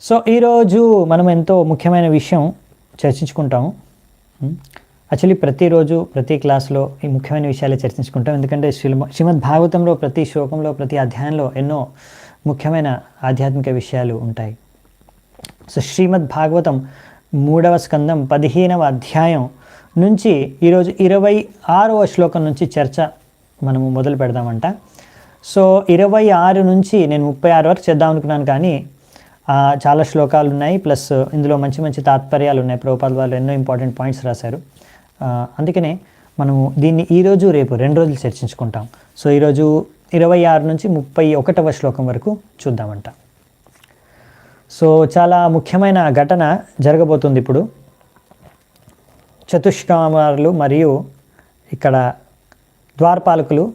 So ఈరోజు మనం ఎంతో ముఖ్యమైన విషయం చర్చించుకుంటాము. యాక్చువల్లీ ప్రతిరోజు ప్రతి క్లాస్లో ఈ ముఖ్యమైన విషయాలే చర్చించుకుంటాం. ఎందుకంటే శ్రీమద్ భాగవతంలో ప్రతి శ్లోకంలో ప్రతి అధ్యాయంలో ఎన్నో ముఖ్యమైన ఆధ్యాత్మిక విషయాలు ఉంటాయి. సో శ్రీమద్ భాగవతం 3వ స్కందం 15వ అధ్యాయం నుంచి ఈరోజు 26వ శ్లోకం నుంచి చర్చ మనము మొదలు పెడదామంట. సో 26 నుంచి నేను 36 వరకు చేద్దాం అనుకున్నాను, కానీ చాలా శ్లోకాలు ఉన్నాయి, ప్లస్ ఇందులో మంచి మంచి తాత్పర్యాలు ఉన్నాయి. ప్రభుపాద వాళ్ళు ఎన్నో ఇంపార్టెంట్ పాయింట్స్ రాశారు. అందుకనే మనము దీన్ని ఈరోజు రేపు 2 రోజులు చర్చించుకుంటాం. సో ఈరోజు 26 నుంచి 31వ శ్లోకం వరకు చూద్దామంట. సో చాలా ముఖ్యమైన ఘటన జరగబోతుంది ఇప్పుడు. చతుష్కామారులు మరియు ఇక్కడ ద్వారపాలకులు,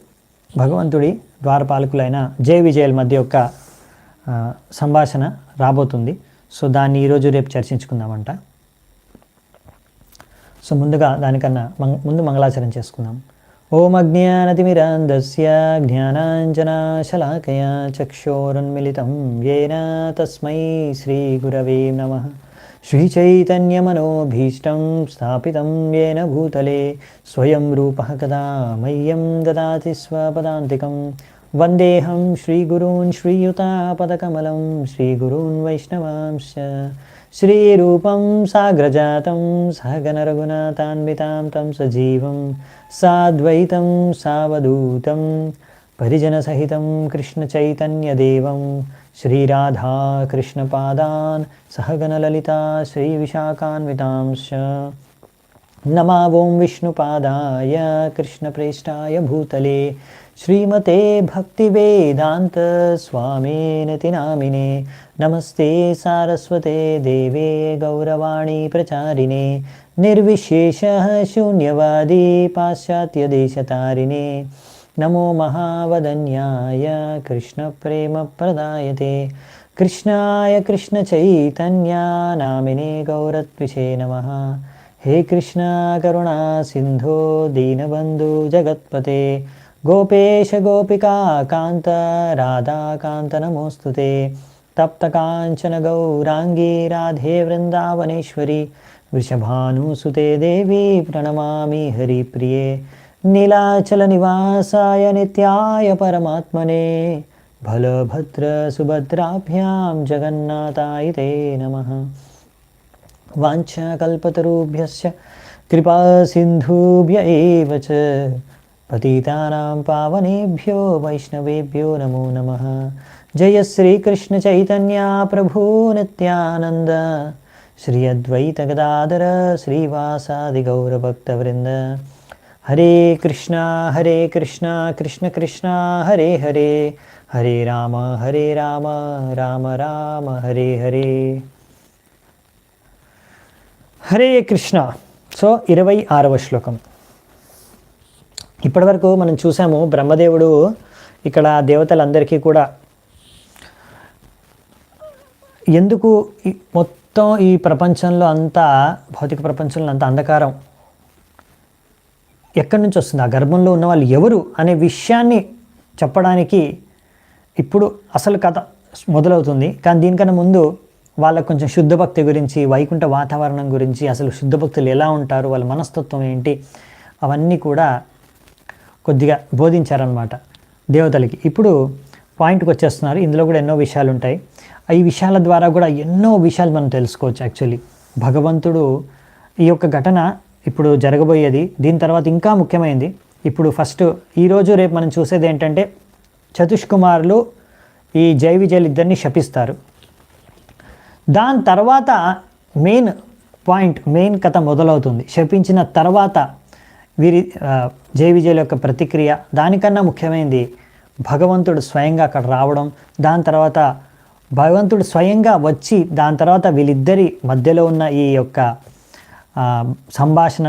భగవంతుడి ద్వారపాలకులైన జయ విజయుల మధ్య ఒక సంభాషణ రాబోతుంది. సో దాన్ని ఈరోజు రేపు చర్చించుకుందామంట. సో ముందుగా దానికన్నా ముందు మంగళాచరణ చేసుకుందాం. ఓం అజ్ఞానతిమిరాంధస్య జ్ఞానాంజనాశలాకయా చక్షోరున్మిళితం యేన తస్మై శ్రీగురవే నమః. శ్రీచైతన్యమనోభీష్టం స్థాపితం యేన భూతలే స్వయం రూపః కదా మह्यं దదాతి స్వపదాంతికం. వందేహం శ్రీగురూన్ శ్రీయుతాపదకమలం శ్రీగురూన్ వైష్ణవాంశ. శ్రీరూపం సాగ్రజాతం సహగణ రఘునాథాన్వితాం తం సజీవం సాద్వైతం సావధూతం పరిజనసహితం కృష్ణచైతన్యదేవం శ్రీరాధాకృష్ణపాదాన్ సహగణ లలితా శ్రీవిశాఖాన్వితాంశ. నమావోం విష్ణుపాదాయ కృష్ణప్రేష్టాయ భూతలే శ్రీమతే భక్తివేదాంత స్వామినితి నామినే. నమస్తే సారస్వతే దేవే గౌరవాణి ప్రచారిణే నిర్విశేష శూన్యవాది పాశ్చాత్యదేశతారిణే. నమో మహావదన్యాయ కృష్ణ ప్రేమ ప్రదాయతే కృష్ణాయ కృష్ణ చైతన్య నామినే గౌరత్విషే నమః. హే కృష్ణ కరుణా సింధో దీనబంధు జగత్పతే గోపేశ గోపికా కాంత రాధాకాంత నమోస్తుతే. తప్త కాంచన గౌరాంగీ రాధే వృందావనేశ్వరి వృషభానుసుతే దేవి ప్రణమామి హరిప్రియే. నీలాచల నివాసాయ నిత్యాయ పరమాత్మనే బలభద్ర సుభద్రాభ్యాం జగన్నాథాయ తే నమః. వాంఛాకల్పతరుభ్యశ్చ కృపా సింధుభ్య ఏవ చ పతితానాం పావనేభ్యో వైష్ణవేభ్యో నమో నమః. జయ శ్రీకృష్ణ చైతన్య ప్రభు నిత్యానంద శ్రీ అద్వైత గదాధర శ్రీవాసాది గౌరభక్తవృంద. హరే కృష్ణ కృష్ణ కృష్ణ హరే హరే హరే రామ రామ రామ హరే హరే. హరే కృష్ణ. సో 26వ శ్లోకం. ఇప్పటివరకు మనం చూసాము, బ్రహ్మదేవుడు ఇక్కడ దేవతలందరికీ కూడా ఎందుకు మొత్తం ఈ ప్రపంచంలో అంతా, భౌతిక ప్రపంచంలో అంత అంధకారం ఎక్కడి నుంచి వస్తుంది, ఆ గర్భంలో ఉన్న వాళ్ళు ఎవరు అనే విషయాన్ని చెప్పడానికి ఇప్పుడు అసలు కథ మొదలవుతుంది. కానీ దీనికన్నా ముందు వాళ్ళకు కొంచెం శుద్ధ భక్తి గురించి, వైకుంఠ వాతావరణం గురించి, అసలు శుద్ధ భక్తులు ఎలా ఉంటారు, వాళ్ళ మనస్తత్వం ఏంటి, అవన్నీ కూడా కొద్దిగా బోధించారనమాట దేవతలకి. ఇప్పుడు పాయింట్కి వచ్చేస్తున్నారు. ఇందులో కూడా ఎన్నో విషయాలు ఉంటాయి. ఈ విషయాల ద్వారా కూడా ఎన్నో విషయాలు మనం తెలుసుకోవచ్చు. యాక్చువల్లీ భగవంతుడు ఈ యొక్క ఘటన ఇప్పుడు జరగబోయేది, దీని తర్వాత ఇంకా ముఖ్యమైనది. ఇప్పుడు ఫస్ట్ ఈరోజు రేపు మనం చూసేది ఏంటంటే, చతుష్కుమారులు ఈ జయ విజయులు ఇద్దరిని శపిస్తారు. దాని తర్వాత మెయిన్ పాయింట్, మెయిన్ కథ మొదలవుతుంది. శపించిన తర్వాత వీరి జయ విజయుల యొక్క ప్రతిక్రియ, దానికన్నా ముఖ్యమైనది భగవంతుడు స్వయంగా అక్కడ రావడం, దాని తర్వాత భగవంతుడు స్వయంగా వచ్చి దాని తర్వాత వీళ్ళిద్దరి మధ్యలో ఉన్న ఈ యొక్క సంభాషణ,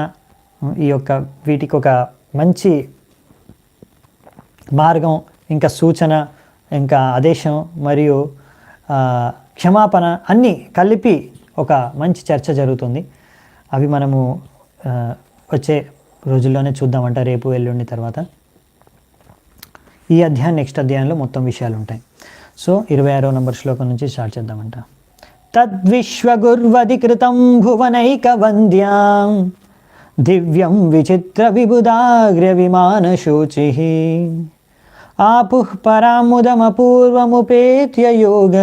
ఈ యొక్క వీటికి ఒక మంచి మార్గం, ఇంకా సూచన, ఇంకా ఆదేశం మరియు క్షమాపణ అన్నీ కలిపి ఒక మంచి చర్చ జరుగుతుంది. అవి మనము వచ్చే రోజుల్లోనే చూద్దామంట, రేపు ఎల్లుండి తర్వాత. ఈ అధ్యాయం నెక్స్ట్ అధ్యాయంలో మొత్తం విషయాలు ఉంటాయి. సో 26వ నంబర్ శ్లోకం నుంచి స్టార్ట్ చేద్దామంట. తద్విశ్వగుర్వధికృతం భువనైకవంద్యాం దివ్యం విచిత్ర విబుధాగ్ర్య విమానశోచి ఆపుః పరాముదమపూర్వముపేత్య యోగ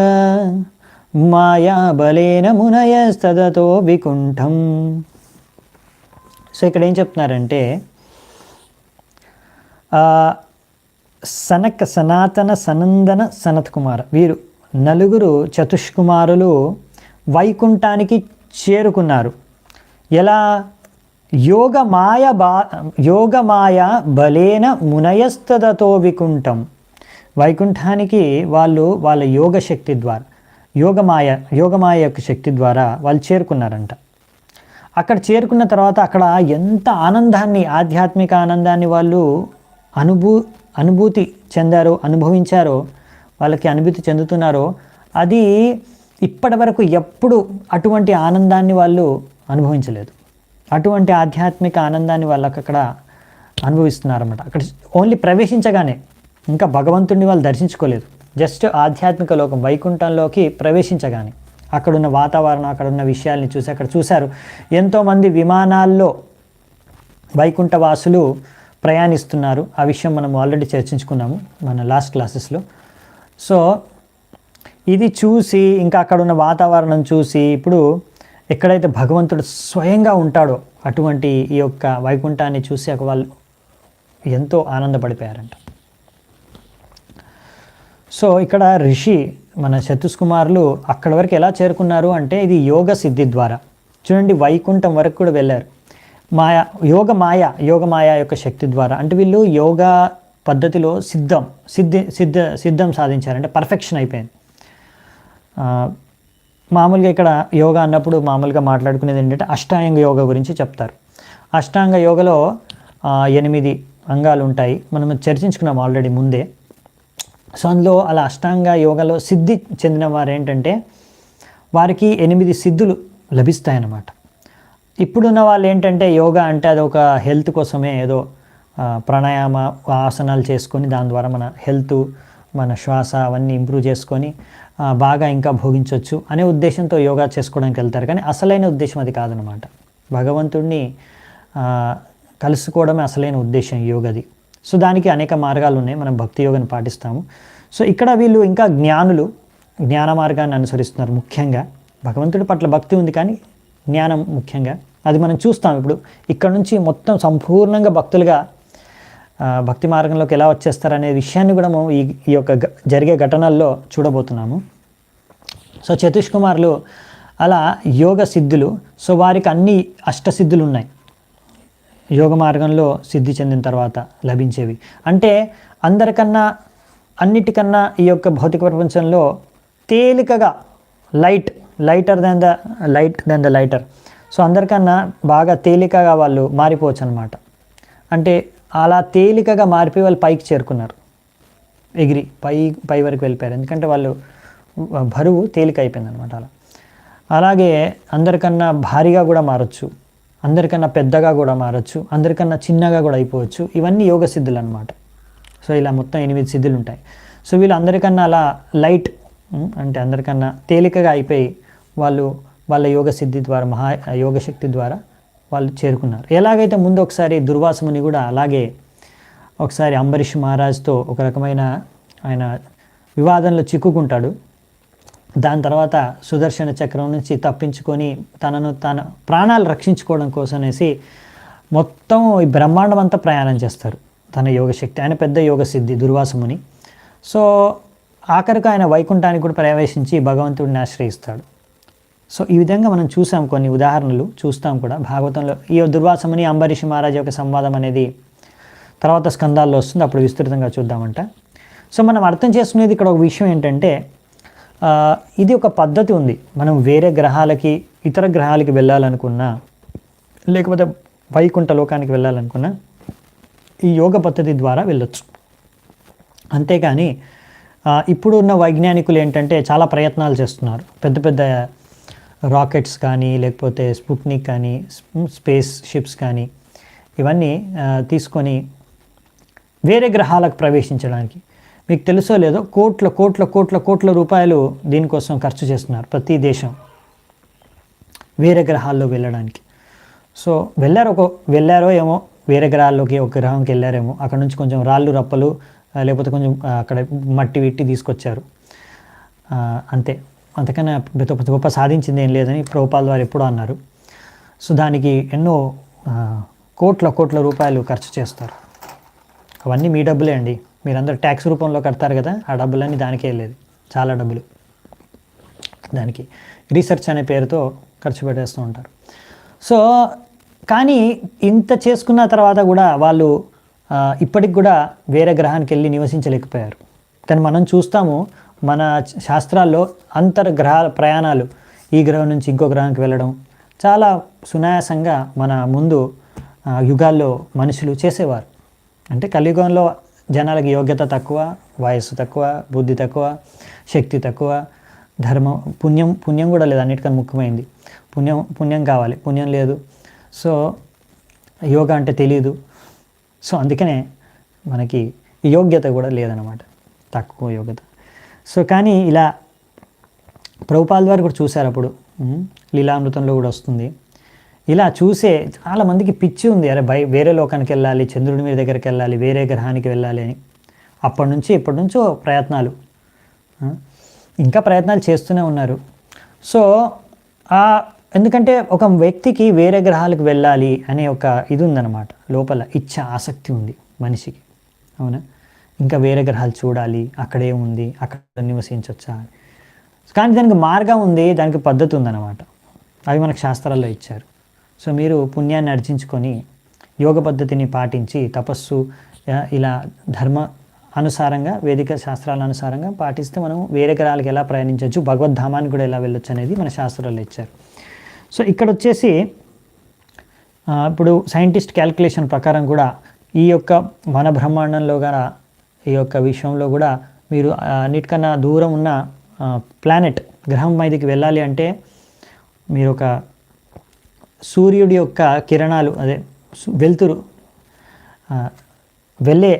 మాయాబలేన మునయస్తదతో వికుంఠం. సో ఇక్కడ ఏం చెప్తున్నారంటే సనక, సనాతన, సనందన, సనత్ కుమార వీరు నలుగురు చతుష్కుమారులు వైకుంఠానికి చేరుకున్నారు. ఎలా? యోగమాయ బలేన మునయస్తదతో వికుంఠం. వైకుంఠానికి వాళ్ళు వాళ్ళ యోగశక్తి ద్వారా, యోగమాయ యొక్క శక్తి ద్వారా వాళ్ళు చేరుకున్నారంట. అక్కడ చేరుకున్న తర్వాత అక్కడ ఎంత ఆనందాన్ని, ఆధ్యాత్మిక ఆనందాన్ని వాళ్ళు అనుభూతి చెందారో, అనుభవించారో, వాళ్ళకి అనుభూతి చెందుతున్నారో, అది ఇప్పటి వరకు ఎప్పుడు అటువంటి ఆనందాన్ని వాళ్ళు అనుభవించలేదు. అటువంటి ఆధ్యాత్మిక ఆనందాన్ని వాళ్ళకి అక్కడ అనుభవిస్తున్నారన్నమాట. అక్కడ ఓన్లీ ప్రవేశించగానే, ఇంకా భగవంతుడిని వాళ్ళు దర్శించుకోలేదు, జస్ట్ ఆధ్యాత్మిక లోకం వైకుంఠంలోకి ప్రవేశించగానే అక్కడున్న వాతావరణం, అక్కడున్న విషయాల్ని చూసి అక్కడ చూశారు. ఎంతోమంది విమానాల్లో వైకుంఠవాసులు ప్రయాణిస్తున్నారు. ఆ విషయం మనం ఆల్రెడీ చర్చించుకున్నాము మన లాస్ట్ క్లాసెస్లో. సో ఇది చూసి, ఇంకా అక్కడున్న వాతావరణం చూసి, ఇప్పుడు ఎక్కడైతే భగవంతుడు స్వయంగా ఉంటాడో అటువంటి ఈ యొక్క వైకుంఠాన్ని చూసి వాళ్ళు ఎంతో ఆనందపడిపోయారంట. సో ఇక్కడ ఋషి మన చతుష్కుమారులు అక్కడి వరకు ఎలా చేరుకున్నారు అంటే ఇది యోగ సిద్ధి ద్వారా. చూడండి, వైకుంఠం వరకు కూడా వెళ్ళారు. యోగమాయ యొక్క శక్తి ద్వారా. అంటే వీళ్ళు యోగా పద్ధతిలో సిద్ధం సాధించారంటే పర్ఫెక్షన్ అయిపోయింది. మామూలుగా ఇక్కడ యోగా అన్నప్పుడు మామూలుగా మాట్లాడుకునేది ఏంటంటే అష్టాంగ యోగా గురించి చెప్తారు. అష్టాంగ యోగలో 8 అంగాలు ఉంటాయి, మనం చర్చించుకున్నాం ఆల్రెడీ ముందే. సో అందులో అలా అష్టాంగ యోగాలో సిద్ధి చెందిన వారు ఏంటంటే వారికి 8 సిద్ధులు లభిస్తాయన్నమాట. ఇప్పుడున్న వాళ్ళు ఏంటంటే యోగా అంటే అదొక హెల్త్ కోసమే ఏదో ప్రాణాయామ ఆసనాలు చేసుకొని దాని ద్వారా మన హెల్త్, మన శ్వాస అవన్నీ ఇంప్రూవ్ చేసుకొని బాగా ఇంకా భోగించవచ్చు అనే ఉద్దేశంతో యోగా చేసుకోవడానికి వెళ్తారు. కానీ అసలైన ఉద్దేశం అది కాదనమాట. భగవంతుడిని కలుసుకోవడమే అసలైన ఉద్దేశం యోగది. సో దానికి అనేక మార్గాలు ఉన్నాయి, మనం భక్తి యోగాన్ని పాటిస్తాము. సో ఇక్కడ వీళ్ళు ఇంకా జ్ఞాన మార్గాన్ని అనుసరిస్తున్నారు. ముఖ్యంగా భగవంతుడి పట్ల భక్తి ఉంది, కానీ జ్ఞానం ముఖ్యంగా అది మనం చూస్తాం. ఇప్పుడు ఇక్కడ నుంచి మొత్తం సంపూర్ణంగా భక్తులుగా భక్తి మార్గంలోకి ఎలా వచ్చేస్తారనే విషయాన్ని కూడా మనం ఈ యొక్క జరిగే ఘటనల్లో చూడబోతున్నాము. సో చతుష్కుమారులు అలా యోగ సిద్ధులు. సో వారికి అన్ని అష్టసిద్ధులు ఉన్నాయి యోగ మార్గంలో సిద్ధి చెందిన తర్వాత లభించేవి. అంటే అన్నిటికన్నా ఈ యొక్క భౌతిక ప్రపంచంలో తేలికగా lighter than the lighter. So అందరికన్నా బాగా తేలికగా వాళ్ళు మారిపోవచ్చు అనమాట. అంటే అలా తేలికగా మారిపోయి వాళ్ళు పైకి చేరుకున్నారు, ఎగిరి పై వరకు వెళ్ళిపోయారు. ఎందుకంటే వాళ్ళు బరువు తేలిక అయిపోయింది అనమాట. అలాగే అందరికన్నా భారీగా కూడా మారచ్చు, అందరికన్నా పెద్దగా కూడా మారచ్చు, అందరికన్నా చిన్నగా కూడా అయిపోవచ్చు. ఇవన్నీ యోగ సిద్ధులు అనమాట. సో ఇలా మొత్తం 8 సిద్ధులు ఉంటాయి. సో వీళ్ళు అందరికన్నా అలా లైట్ అంటే అందరికన్నా తేలికగా అయిపోయి వాళ్ళు వాళ్ళ యోగ సిద్ధి ద్వారా, యోగ శక్తి ద్వారా వాళ్ళు చేరుకున్నారు. ఎలాగైతే ముందు ఒకసారి దుర్వాసముని కూడా అలాగే ఒకసారి అంబరీష్ మహారాజ్తో ఒక రకమైన ఆయన వివాదంలో చిక్కుకుంటాడు. దాని తర్వాత సుదర్శన చక్రం నుంచి తప్పించుకొని తన ప్రాణాలు రక్షించుకోవడం కోసం అనేసి మొత్తం ఈ బ్రహ్మాండం అంతా ప్రయాణం చేస్తారు తన యోగశక్తి. ఆయన పెద్ద యోగ సిద్ధి దుర్వాసముని. సో ఆఖరికి ఆయన వైకుంఠానికి కూడా ప్రవేశించి భగవంతుడిని ఆశ్రయిస్తాడు. సో ఈ విధంగా మనం చూసాం, కొన్ని ఉదాహరణలు చూస్తాం కూడా భాగవతంలో. ఈ దుర్వాసముని అంబరీష్ మహారాజ్ యొక్క సంవాదం అనేది తర్వాత స్కందాల్లో వస్తుంది, అప్పుడు విస్తృతంగా చూద్దామంట. సో మనం అర్థం చేసుకునేది ఇక్కడ ఒక విషయం ఏంటంటే ఇది ఒక పద్ధతి ఉంది. మనం వేరే గ్రహాలకి, ఇతర గ్రహాలకి వెళ్ళాలనుకున్నా, లేకపోతే వైకుంఠ లోకానికి వెళ్ళాలనుకున్నా ఈ యోగ పద్ధతి ద్వారా వెళ్ళొచ్చు. అంతేకాని ఇప్పుడున్న వైజ్ఞానికులు ఏంటంటే చాలా ప్రయత్నాలు చేస్తున్నారు. పెద్ద పెద్ద రాకెట్స్ కానీ, లేకపోతే స్పుట్నిక్ కానీ, స్పేస్ షిప్స్ కానీ ఇవన్నీ తీసుకొని వేరే గ్రహాలకు ప్రవేశించడానికి, మీకు తెలుసో లేదో కోట్ల కోట్ల కోట్ల కోట్ల రూపాయలు దీనికోసం ఖర్చు చేస్తున్నారు ప్రతి దేశం వేరే గ్రహాల్లో వెళ్ళడానికి. సో వెళ్ళారో ఏమో వేరే గ్రహాల్లోకి, ఒక గ్రహంకి వెళ్ళారేమో, అక్కడ నుంచి కొంచెం రాళ్ళు రప్పలు లేకపోతే కొంచెం అక్కడ మట్టి విట్టి తీసుకొచ్చారు అంతే. అంతకన్నా గొప్ప సాధించింది ఏం లేదని ప్రభుపాల్ వారు ఎప్పుడూ అన్నారు. సో దానికి ఎన్నో కోట్ల కోట్ల రూపాయలు ఖర్చు చేస్తారు. అవన్నీ మీ డబ్బులే అండి, మీరందరూ ట్యాక్స్ రూపంలో కడతారు కదా, ఆ డబ్బులన్నీ దానికే వెళ్ళేది, చాలా డబ్బులు దానికి రీసెర్చ్ అనే పేరుతో ఖర్చు పెట్టేస్తూ ఉంటారు. సో కానీ ఇంత చేసుకున్న తర్వాత కూడా వాళ్ళు ఇప్పటికి కూడా వేరే గ్రహానికి వెళ్ళి నివసించలేకపోయారు. కానీ మనం చూస్తాము మన శాస్త్రాల్లో అంతర్గ్రహాల ప్రయాణాలు, ఈ గ్రహం నుంచి ఇంకో గ్రహానికి వెళ్ళడం చాలా సునాయాసంగా మన ముందు యుగాల్లో మనుషులు చేసేవారు. అంటే కలియుగంలో జనాలకి యోగ్యత తక్కువ, వయస్సు తక్కువ, బుద్ధి తక్కువ, శక్తి తక్కువ, ధర్మం పుణ్యం కూడా లేదు. అన్నిటికన్నా ముఖ్యమైనది పుణ్యం కావాలి, పుణ్యం లేదు. సో యోగా అంటే తెలియదు. సో అందుకనే మనకి యోగ్యత కూడా లేదన్నమాట, తక్కువ యోగ్యత. సో కానీ ఇలా ప్రభుపాల్ వారు కూడా చూశారు. అప్పుడు లీలామృతంలో కూడా వస్తుంది. ఇలా చూసే చాలామందికి పిచ్చి ఉంది, అరే వేరే లోకానికి వెళ్ళాలి, చంద్రుడి మీద దగ్గరికి వెళ్ళాలి, వేరే గ్రహానికి వెళ్ళాలి అని. ఇప్పటి నుంచో ప్రయత్నాలు, ఇంకా ప్రయత్నాలు చేస్తూనే ఉన్నారు. సో ఎందుకంటే ఒక వ్యక్తికి వేరే గ్రహాలకు వెళ్ళాలి అనే ఒక ఇది ఉందన్నమాట, లోపల ఇచ్చ, ఆసక్తి ఉంది మనిషికి, అవునా. ఇంకా వేరే గ్రహాలు చూడాలి, అక్కడే ఉంది, అక్కడ నివసించవచ్చా. కానీ దానికి మార్గం ఉంది, దానికి పద్ధతి ఉందన్నమాట. అవి మనకు శాస్త్రాల్లో ఇచ్చారు. సో మీరు పుణ్యాన్ని అర్జించుకొని యోగ పద్ధతిని పాటించి తపస్సు ఇలా ధర్మ అనుసారంగా, వేదిక శాస్త్రాల అనుసారంగా పాటిస్తే మనం వేరే గ్రహాలకు ఎలా ప్రయాణించవచ్చు, భగవద్ధామానికి కూడా ఎలా వెళ్ళొచ్చు అనేది మన శాస్త్రాల్లో ఇచ్చారు. సో ఇక్కడ వచ్చేసి ఇప్పుడు సైంటిస్ట్ క్యాల్కులేషన్ ప్రకారం కూడా ఈ యొక్క మన బ్రహ్మాండంలో కూడా, ఈ యొక్క విశ్వంలో కూడా మీరు అన్నిటికన్నా దూరం ఉన్న ప్లానెట్ గ్రహం మీదకి వెళ్ళాలి అంటే మీరు ఒక సూర్యుడి యొక్క కిరణాలు, అదే వెలుతురు వెళ్ళే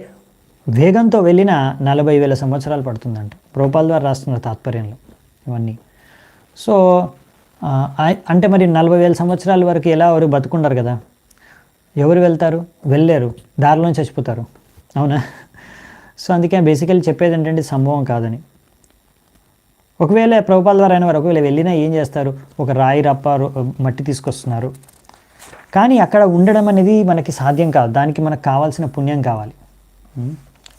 వేగంతో వెళ్ళిన 40,000 సంవత్సరాలు పడుతుందంట. ప్రభుపాల్ ద్వారా రాస్తున్నారు తాత్పర్యంలో ఇవన్నీ. సో అంటే మరి 40,000 సంవత్సరాల వరకు ఎలా ఎవరు బతుకుండరు కదా, ఎవరు వెళ్తారు, వెళ్ళలేరు, దారిలో చచ్చిపోతారు, అవునా. సో అందుకే బేసికల్లీ చెప్పేది ఏంటంటే సంభవం కాదని. ఒకవేళ ప్రభుపాల్ ద్వారా అయిన వారు ఒకవేళ వెళ్ళినా ఏం చేస్తారు, ఒక రాయి రప్ప మట్టి తీసుకొస్తున్నారు, కానీ అక్కడ ఉండడం అనేది మనకి సాధ్యం కాదు. దానికి మనకు కావాల్సిన పుణ్యం కావాలి.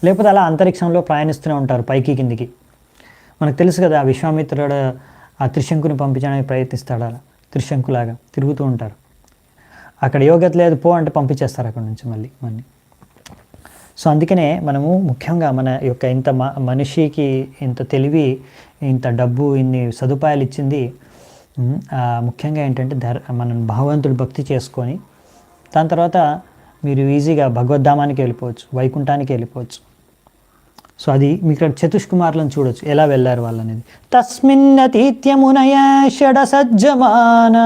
లేకపోతే అలా అంతరిక్షంలో ప్రయాణిస్తూనే ఉంటారు పైకి కిందికి. మనకు తెలుసు కదా, విశ్వామిత్రుడు ఆ త్రిశంకుని పంపించడానికి ప్రయత్నిస్తాడు, అలా త్రిశంకులాగా తిరుగుతూ ఉంటారు. అక్కడ యోగ్యత లేదు పో అంటే పంపించేస్తారు అక్కడ నుంచి మళ్ళీ. సో అందుకనే మనము ముఖ్యంగా మన యొక్క ఇంత మనిషికి ఇంత తెలివి, ఇంత డబ్బు, ఇన్ని సదుపాయాలు ఇచ్చింది ముఖ్యంగా ఏంటంటే మనం భగవంతుడి భక్తి చేసుకొని దాని తర్వాత మీరు ఈజీగా భగవద్ధామానికి వెళ్ళిపోవచ్చు, వైకుంఠానికి వెళ్ళిపోవచ్చు. సో అది మీకు ఇక్కడ చతుష్కుమారులను చూడొచ్చు ఎలా వెళ్ళారు వాళ్ళు అనేది. తస్మిన్నతీత్యమునయ షడసజ్జమాన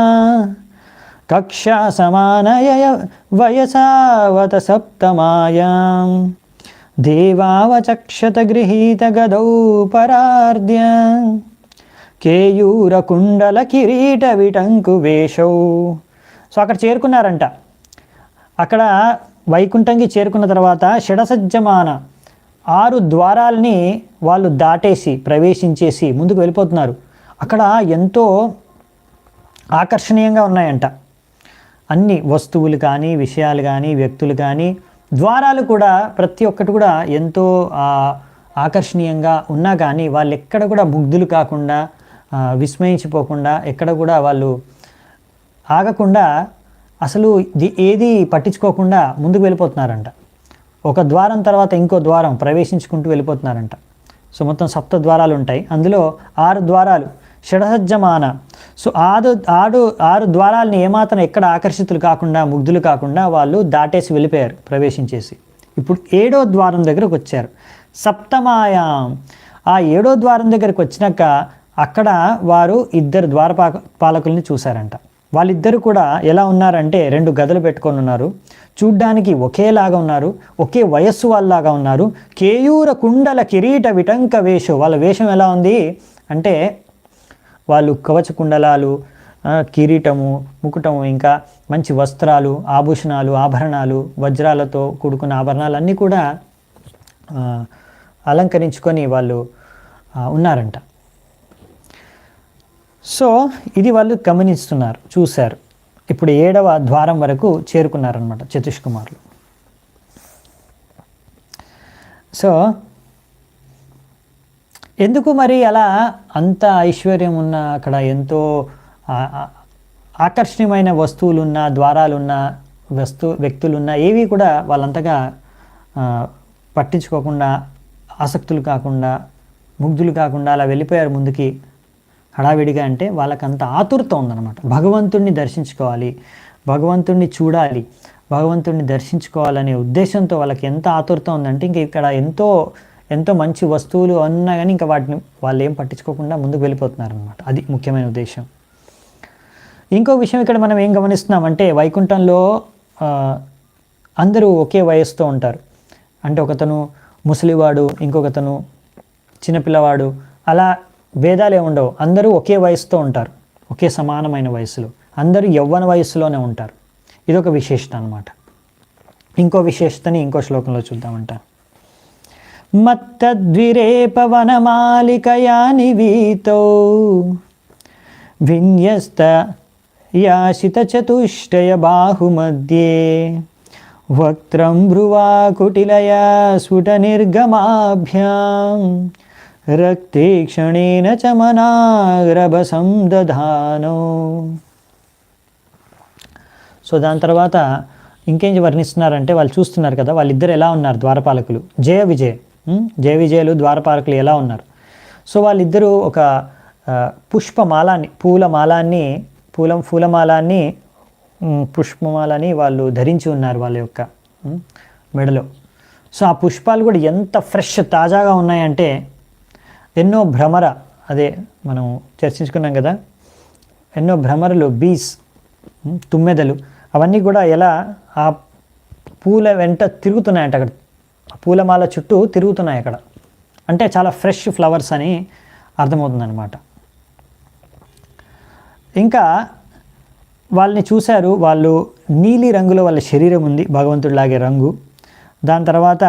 కక్షా సమానయ వయసావత సప్తమాయాం దేవావచక్షత గృహీత గదౌ పరార్ద్య కేయూరకుండల కిరీట విటంకు వేషౌ. సో అక్కడ చేరుకున్నారంట. అక్కడ వైకుంఠంకి చేరుకున్న తర్వాత షడసజ్జమాన 6 ద్వారాలని వాళ్ళు దాటేసి ప్రవేశించేసి ముందుకు వెళ్ళిపోతున్నారు. అక్కడ ఎంతో ఆకర్షణీయంగా ఉన్నాయంట అన్ని వస్తువులు కానీ, విషయాలు కానీ, వ్యక్తులు కానీ. ద్వారాలు కూడా ప్రతి ఒక్కటి కూడా ఎంతో ఆకర్షణీయంగా ఉన్నా కానీ వాళ్ళు ఎక్కడ కూడా ముగ్ధులు కాకుండా, విస్మయించిపోకుండా, ఎక్కడ కూడా వాళ్ళు ఆగకుండా, అసలు ఏది పట్టించుకోకుండా ముందుకు వెళ్ళిపోతున్నారంట. ఒక ద్వారం తర్వాత ఇంకో ద్వారం ప్రవేశించుకుంటూ వెళ్ళిపోతున్నారంట. సో మొత్తం 7 ద్వారాలు ఉంటాయి, అందులో 6 ద్వారాలు షడసజ్జమాన. సో 6 ద్వారాలని ఏమాత్రం ఎక్కడ ఆకర్షితులు కాకుండా, ముగ్ధులు కాకుండా వాళ్ళు దాటేసి వెళ్ళిపోయారు ప్రవేశించేసి. ఇప్పుడు 7వ ద్వారం దగ్గరకు వచ్చారు. సప్తమాయాం. ఆ 7వ ద్వారం దగ్గరకు వచ్చినాక అక్కడ వారు 2 ద్వారపాలకుల్ని చూశారంట. వాళ్ళిద్దరు కూడా ఎలా ఉన్నారంటే 2 గదలు పెట్టుకొని ఉన్నారు. చూడ్డానికి ఒకేలాగా ఉన్నారు, ఒకే వయస్సు వాళ్ళలాగా ఉన్నారు. కేయూర కుండల కిరీట విటంక వేషం, వాళ్ళ వేషం ఎలా ఉంది అంటే వాళ్ళు కవచ కుండలాలు, కిరీటము, ముకుటము, ఇంకా మంచి వస్త్రాలు, ఆభూషణాలు, ఆభరణాలు, వజ్రాలతో కూడుకున్న ఆభరణాలు అన్నీ కూడా అలంకరించుకొని వాళ్ళు ఉన్నారంట. సో ఇది వాళ్ళు గమనిస్తున్నారు, చూశారు. ఇప్పుడు 7వ ద్వారం వరకు చేరుకున్నారనమాట చతుష్కుమారులు. సో ఎందుకు మరి అలా అంత ఐశ్వర్యం ఉన్న, అక్కడ ఎంతో ఆకర్షణీయమైన వస్తువులున్న, ద్వారాలున్న, వ్యక్తులున్న ఏవి కూడా వాళ్ళంతగా పట్టించుకోకుండా, ఆసక్తులు కాకుండా, ముగ్ధులు కాకుండా అలా వెళ్ళిపోయారు ముందుకి హడావిడిగా. అంటే వాళ్ళకంత ఆతురత ఉందన్నమాట. భగవంతుణ్ణి దర్శించుకోవాలి, భగవంతుణ్ణి చూడాలి, భగవంతుణ్ణి దర్శించుకోవాలనే ఉద్దేశంతో వాళ్ళకి ఎంత ఆతురత ఉందంటే ఇంక ఇక్కడ ఎంతో మంచి వస్తువులు ఉన్నా కానీ ఇంకా వాటిని వాళ్ళు ఏం పట్టించుకోకుండా ముందుకు వెళ్ళిపోతున్నారు అనమాట. అది ముఖ్యమైన ఉద్దేశం. ఇంకో విషయం ఇక్కడ మనం ఏం గమనిస్తున్నామంటే వైకుంఠంలో అందరూ ఒకే వయస్సుతో ఉంటారు. అంటే ఒకతను ముసలివాడు, ఇంకొకతను చిన్నపిల్లవాడు, అలా భేదాలే ఉండవు. అందరూ ఒకే వయసుతో ఉంటారు, ఒకే సమానమైన వయసులో, అందరూ యవ్వన వయస్సులోనే ఉంటారు. ఇదొక విశేషత అనమాట. ఇంకో విశేషతని ఇంకో శ్లోకంలో చూద్దామంట. మత్తద్విరేపవనమాలికయా నివీతో విన్యస్త యాశిత చతుష్టయ బాహుమధ్యే వక్త్రం భ్రువా కుటిలయా స్ఫుట నిర్గమాభ్యాం రక్తే క్షణేన చమనాగ్రభసం దధానో. సో దాని తర్వాత ఇంకేం వర్ణిస్తున్నారంటే వాళ్ళు చూస్తున్నారు కదా, వాళ్ళిద్దరు ఎలా ఉన్నారు ద్వారపాలకులు, జయ విజయులు ద్వారపాలకులు ఎలా ఉన్నారు. సో వాళ్ళిద్దరూ ఒక పుష్పమాలాన్ని, పుష్పమాలని వాళ్ళు ధరించి ఉన్నారు వాళ్ళ యొక్క మెడలో. సో ఆ పుష్పాలు కూడా ఎంత ఫ్రెష్ తాజాగా ఉన్నాయంటే ఎన్నో భ్రమర, అదే మనం చర్చించుకున్నాం కదా, ఎన్నో భ్రమరలు, బీస్, తుమ్మెదలు, అవన్నీ కూడా ఎలా ఆ పూల వెంట తిరుగుతున్నాయంట, అక్కడ పూలమాల చుట్టూ తిరుగుతున్నాయి అక్కడ. అంటే చాలా ఫ్రెష్ ఫ్లవర్స్ అని అర్థమవుతుందన్నమాట. ఇంకా వాళ్ళని చూశారు, వాళ్ళు నీలి రంగులో వాళ్ళ శరీరం ఉంది, భగవంతుడిలాగే రంగు. దాని తర్వాత